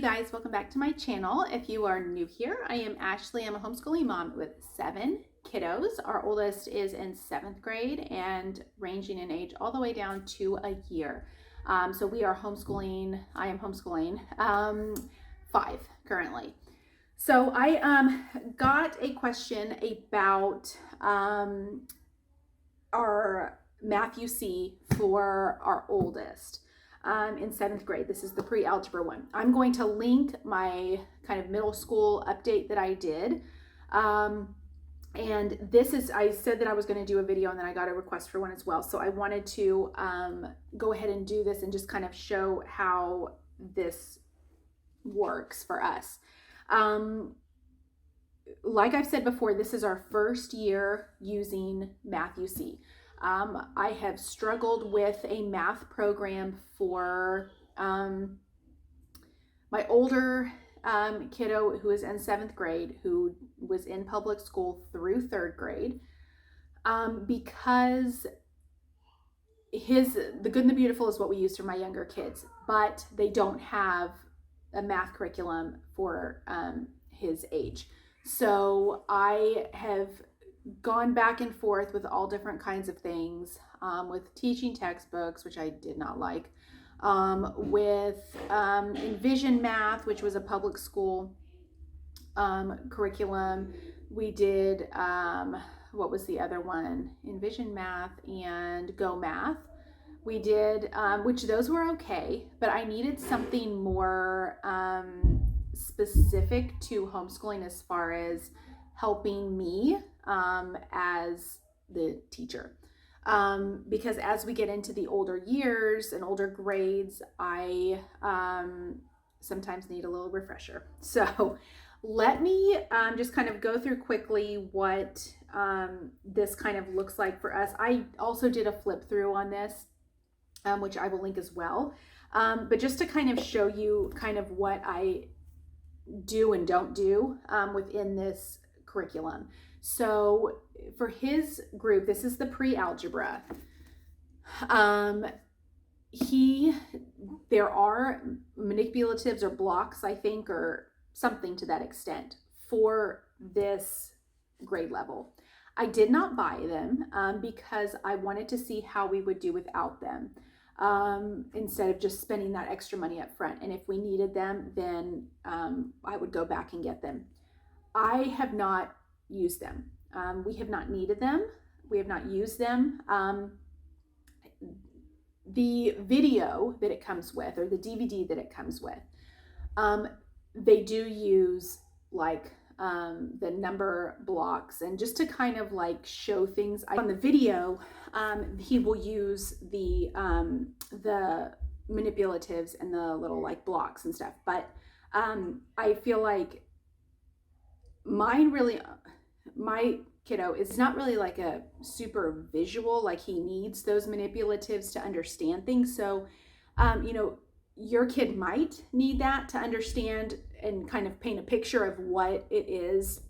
guys, welcome back to my channel. If you are new here, I am Ashley. I'm a homeschooling mom with 7 kiddos. Our oldest is in 7th grade and ranging in age all the way down to a year. So we are homeschooling, I am homeschooling 5 currently. So I got a question about our mathusee for our oldest. In 7th grade. This is the pre-algebra one. I'm going to link my kind of middle school update that I did. And this is, I said that I was going to do a video and then I got a request for one as well. So I wanted to go ahead and do this and just kind of show how this works for us. Like I've said before, this is our first year using mathusee. I have struggled with a math program for my older kiddo who is in 7th grade, who was in public school through 3rd grade, because the good and the beautiful is what we use for my younger kids, but they don't have a math curriculum for his age. So I have gone back and forth with all different kinds of things, with teaching textbooks, which I did not like, with Envision Math, which was a public school curriculum. We did, what was the other one? Envision Math and Go Math. We did, which those were okay, but I needed something more specific to homeschooling as far as helping me as the teacher, because as we get into the older years and older grades, I sometimes need a little refresher. So let me just kind of go through quickly what this kind of looks like for us. I also did a flip through on this, which I will link as well, but just to kind of show you kind of what I do and don't do within this curriculum. So for his group, this is the pre-algebra. There are manipulatives or blocks, I think, or something to that extent for this grade level. I did not buy them because I wanted to see how we would do without them, instead of just spending that extra money up front. And if we needed them, then I would go back and get them. I have not used them. We have not needed them. We have not used them. The video that it comes with, or the DVD that it comes with, they do use like the number blocks, and just to kind of like show things on the video, he will use the manipulatives and the little like blocks and stuff. But I feel like my kiddo is not really like a super visual, like he needs those manipulatives to understand things. So, your kid might need that to understand and kind of paint a picture of what it is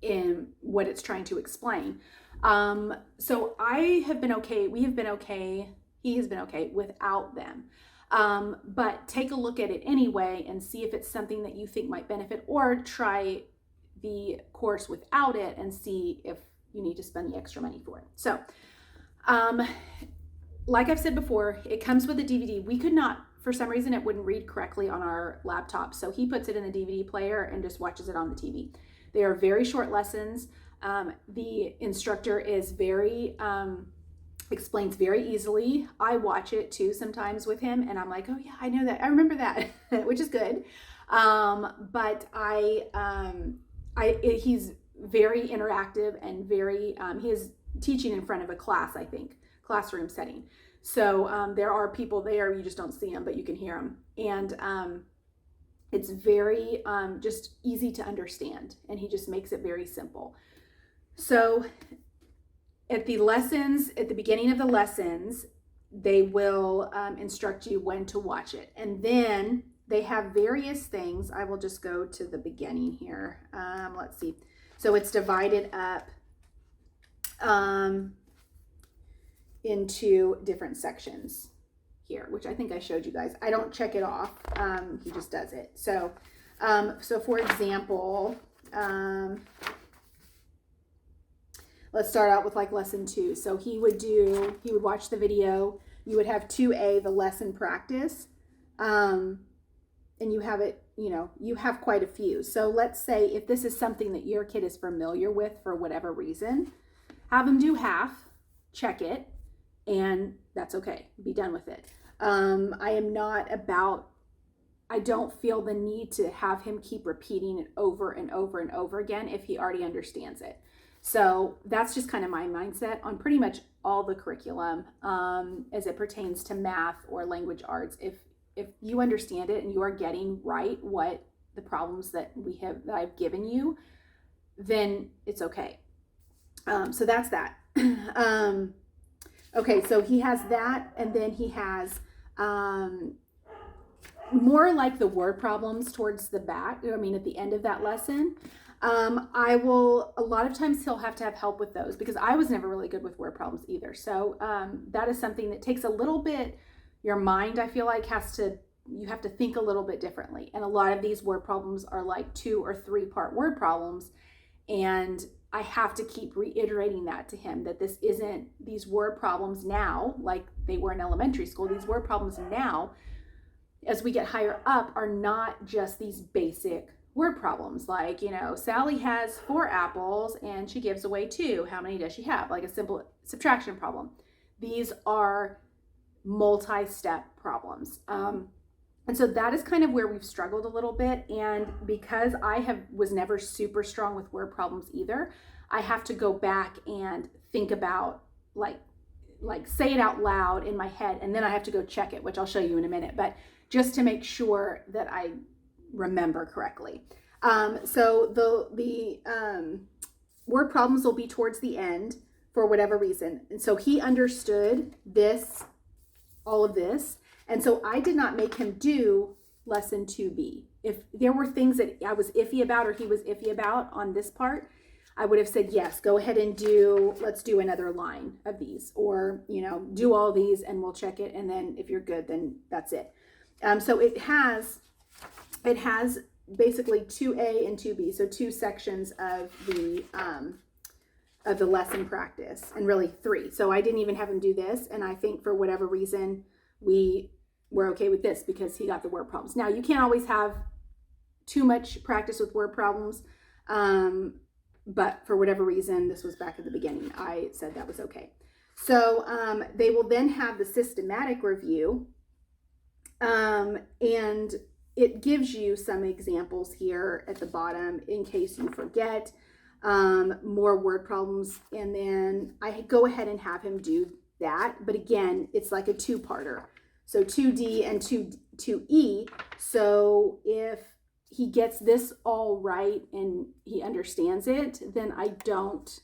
and what it's trying to explain. So I have been okay. We have been okay. He has been okay without them. But take a look at it anyway and see if it's something that you think might benefit, or try the course without it and see if you need to spend the extra money for it. So, like I've said before, it comes with a DVD. We could not, for some reason, it wouldn't read correctly on our laptop. So he puts it in the DVD player and just watches it on the TV. They are very short lessons. The instructor is explains very easily. I watch it too sometimes with him and I'm like, oh yeah, I know that. I remember that, which is good. But he's very interactive and very, he is teaching in front of a class, I think, classroom setting. So there are people there, you just don't see them, but you can hear them. And it's very just easy to understand, and he just makes it very simple. So at the beginning of the lessons, they will instruct you when to watch it. And then they have various things. I will just go to the beginning here. Let's see. So it's divided up into different sections here, which I think I showed you guys. I don't check it off. He just does it. So, so for example, let's start out with like lesson 2. So he would watch the video. You would have 2A, the lesson practice. And you have it, you have quite a few. So let's say if this is something that your kid is familiar with for whatever reason, have them do half, check it, and that's okay. Be done with it. I don't feel the need to have him keep repeating it over and over and over again if he already understands it. So that's just kind of my mindset on pretty much all the curriculum as it pertains to math or language arts. If you understand it and you are getting right what the problems that I've given you, then it's okay. So that's that. Okay, so he has that, and then he has more like the word problems towards the back, at the end of that lesson. A lot of times he'll have to have help with those because I was never really good with word problems either. So that is something that takes a little bit, your mind, I feel like, you have to think a little bit differently. And a lot of these word problems are like 2 or 3 part word problems. And I have to keep reiterating that to him, that this isn't these word problems now, like they were in elementary school. These word problems now, as we get higher up, are not just these basic word problems. Like, Sally has 4 apples and she gives away 2. How many does she have? Like a simple subtraction problem. These are multi-step problems. And so that is kind of where we've struggled a little bit. And because I was never super strong with word problems either, I have to go back and think about like say it out loud in my head, and then I have to go check it, which I'll show you in a minute, but just to make sure that I remember correctly. So the word problems will be towards the end for whatever reason. And so he understood all of this. And so I did not make him do lesson 2B. If there were things that I was iffy about or he was iffy about on this part, I would have said, yes, go ahead and let's do another line of these, or, do all these and we'll check it. And then if you're good, then that's it. So it has basically 2A and 2B. So 2 sections of the lesson practice, and really 3. So I didn't even have him do this. And I think for whatever reason, we're okay with this because he got the word problems. Now, you can't always have too much practice with word problems, but for whatever reason, this was back at the beginning, I said that was okay. So they will then have the systematic review, and it gives you some examples here at the bottom in case you forget, more word problems, and then I go ahead and have him do that. But again, it's like a 2-parter. So 2D and 2E. So if he gets this all right and he understands it, then I don't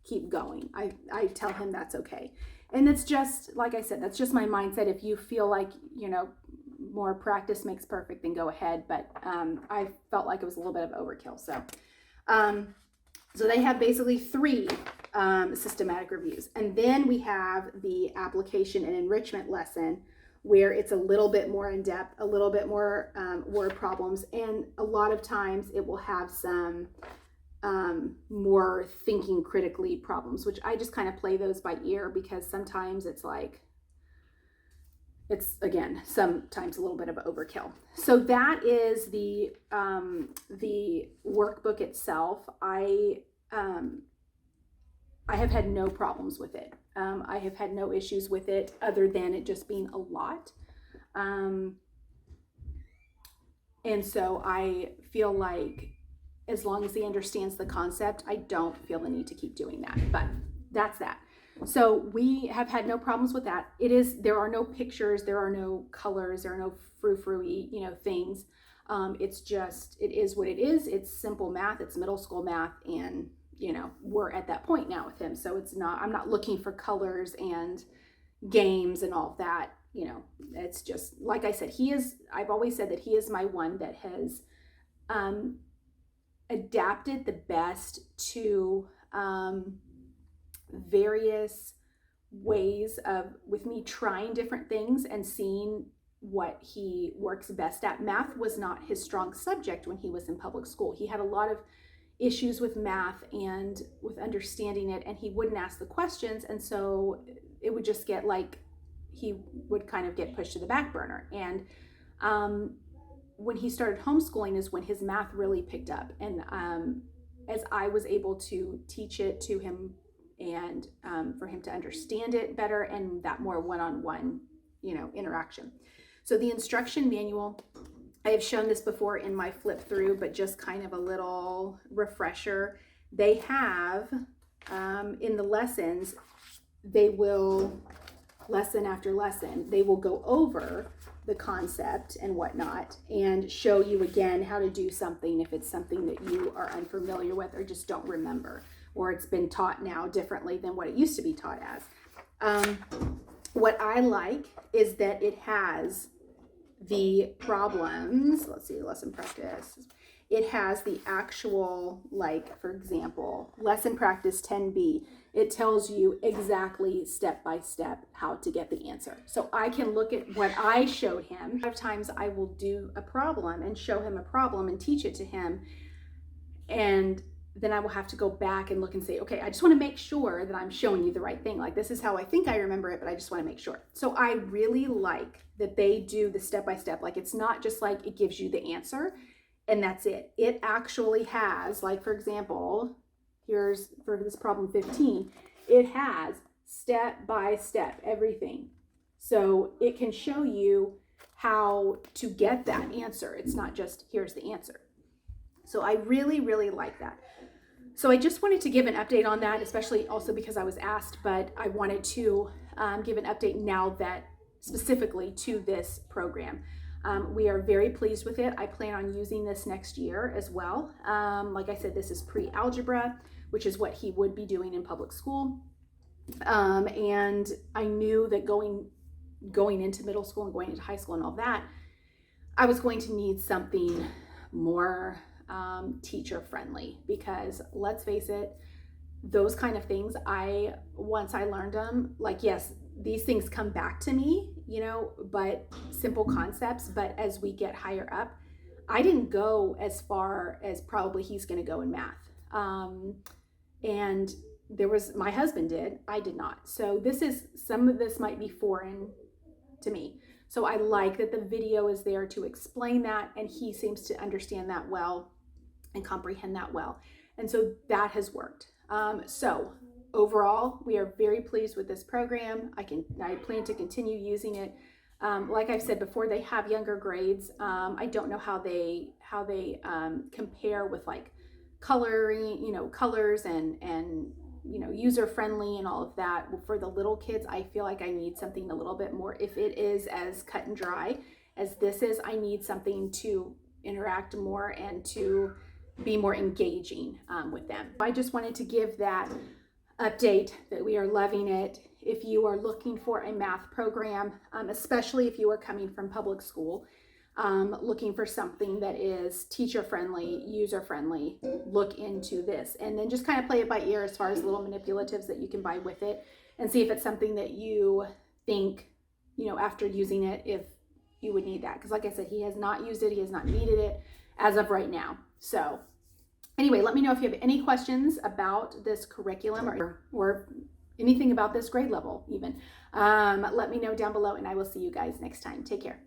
keep going. I tell him that's okay. And it's just, like I said, that's just my mindset. If you feel like, more practice makes perfect, then go ahead. But I felt like it was a little bit of overkill. So they have basically 3 systematic reviews. And then we have the application and enrichment lesson, where it's a little bit more in depth, a little bit more word problems. And a lot of times it will have some more thinking critically problems, which I just kind of play those by ear because sometimes again, sometimes a little bit of overkill. So that is the workbook itself. I have had no problems with it. I have had no issues with it other than it just being a lot. And so I feel like as long as he understands the concept, I don't feel the need to keep doing that, but that's that. So we have had no problems with that. There are no pictures, there are no colors, there are no frou-frou-y, things. It is what it is. It's simple math, it's middle school math, and we're at that point now with him. So I'm not looking for colors and games and all of that. It's just, like I said, I've always said that he is my one that has adapted the best to various ways with me trying different things and seeing what he works best at. Math was not his strong subject when he was in public school. He had a lot of issues with math and with understanding it, and he wouldn't ask the questions, and so it would just get like, he would kind of get pushed to the back burner. And when he started homeschooling is when his math really picked up, and as I was able to teach it to him and for him to understand it better, and that more one-on-one, interaction. So the instruction manual, I have shown this before in my flip through, but just kind of a little refresher. They have in the lessons, they will, lesson after lesson, they will go over the concept and whatnot and show you again how to do something if it's something that you are unfamiliar with or just don't remember, or it's been taught now differently than what it used to be taught as. What I like is that it has the problems. Let's see, lesson practice. It has the actual, like, for example, lesson practice 10B. It tells you exactly step by step how to get the answer. So I can look at what I showed him. A lot of times I will do a problem and show him a problem and teach it to him, and then I will have to go back and look and say, okay, I just want to make sure that I'm showing you the right thing. Like, this is how I think I remember it, but I just want to make sure. So I really like that they do the step-by-step. Like, it's not just like it gives you the answer and that's it. It actually has, like, for example, here's for this problem 15, it has step-by-step everything. So it can show you how to get that answer. It's not just, here's the answer. So I really, really like that. So I just wanted to give an update on that, especially also because I was asked, but I wanted to give an update now that specifically to this program. We are very pleased with it. I plan on using this next year as well. Like I said, this is pre-algebra, which is what he would be doing in public school. And I knew that going into middle school and going into high school and all that, I was going to need something more teacher friendly, because let's face it, those kind of things, once I learned them, like, yes, these things come back to me, but simple concepts. But as we get higher up, I didn't go as far as probably he's going to go in math. And my husband did, I did not. So some of this might be foreign to me. So I like that the video is there to explain that, and he seems to understand that well and comprehend that well. And so that has worked. So overall, we are very pleased with this program. I plan to continue using it. Like I've said before, they have younger grades. I don't know how they compare with like coloring, colors and user friendly and all of that. For the little kids, I feel like I need something a little bit more. If it is as cut and dry as this is, I need something to interact more and to be more engaging with them. I just wanted to give that update that we are loving it. If you are looking for a math program, especially if you are coming from public school, looking for something that is teacher friendly, user friendly, look into this, and then just kind of play it by ear as far as little manipulatives that you can buy with it, and see if it's something that you think, after using it, if you would need that. Because like I said, he has not used it, he has not needed it as of right now. So anyway, let me know if you have any questions about this curriculum or anything about this grade level even. Let me know down below, and I will see you guys next time. Take care.